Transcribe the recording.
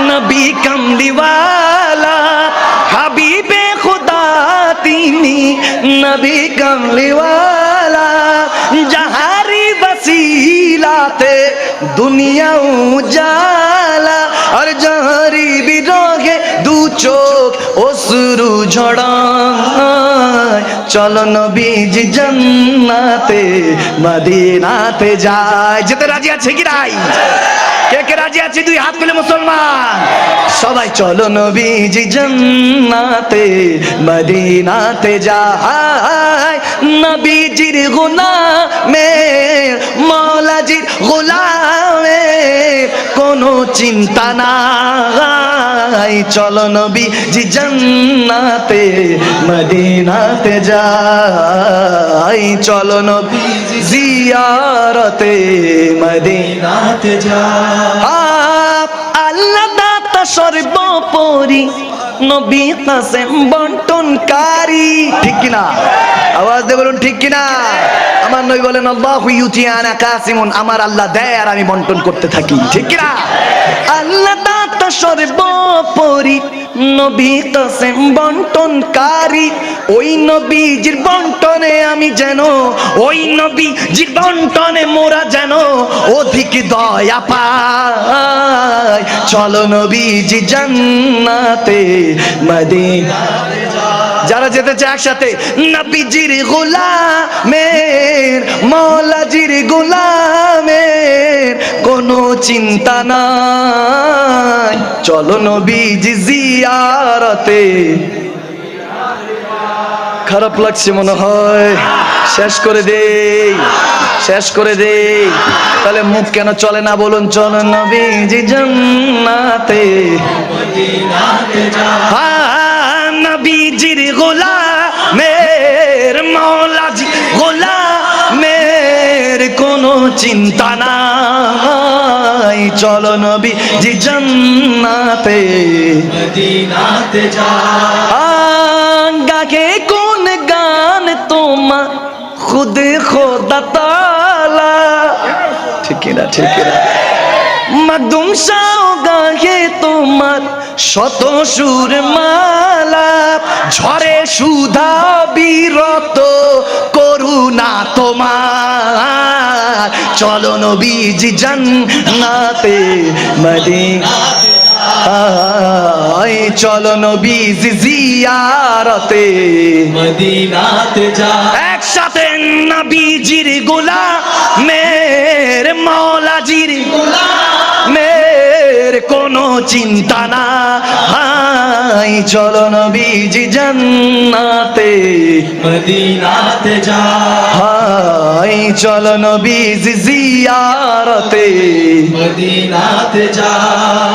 নবী কামলিওয়ালা হাবিবে খুদা তিনি নবী কামলিওয়ালা জাহারি वसीलाते दुनिया उजाला और जहरी बिरोगे दू चोख ओसुरु झड़ाय चलो नबीजी जन्नते मदीनाते जाय যেতে রাজি আছে কি নাই কে কে রাজি আছে দুই হাত তুলে মুসলমান সবাই চলো নবীজি জান্নাতে মদিনাতে যায় নবীজির গোলামে মওলাজির গোলামে কোনো চিন্তা নাই চলো নবীজি জান্নাতে মদিনাতে যায় চলো নবীজি জিয়ারতে মদিনাতে আল্লাহ দাতা সর্বোপরি নবী কাসেম বন্টনকারী ঠিক কি না আওয়াজ দিয়ে বলুন ঠিক কি না আমার নবী বলেন আল্লাহু ইউতি আনা কাসিমুন আমার আল্লাহ দেয় আর আমি বন্টন করতে থাকি ঠিক কি না আল্লাহ দাতা সর্বোপরি নবী কাসেম বন্টনকারী ওই নবীজির বন্টনে আমি যেন ওই নবীজির বন্টনে মোরা যেন অধিক দয়া পাই চলো নবীজি জান্নাতে মদিনাতে যারা যেতে চায় একসাথে নবীজির গোলামের মওলাজির গোলামের কোনো চিন্তা নাই চলো নবীজি জিয়ারতে খারাপ লাগছে মনে হয় শেষ করে দেই তাহলে মুখ কেন চলে না বলুন চলো নবীজি জান্নাতে মদিনাতে যায় নবীজির গোলামের মওলাজি গোলামের কোনো চিন্তা নাই চলো নবীজি জান্নাতে মদিনাতে যায় গাকে কোন গান তোমার খুদ খোদা তাআলা ঠিক না মখদুম শাহ গায়ে তোমার শত সুর মালা ঝরে সুধা বিরত করুণা তোমার চলো নবীজি জান্নাতে মদিনাতে যায় চলো নবীজি জিয়ারতে মদিনাতে যায় একসাথে নবীজির গোলামের মওলাজির গোলামের কোনো চিন্তা নাই চলো নবীজি জান্নাতে মদিনাতে যায় চলো নবীজি জিয়ারতে মদিনাতে যায়।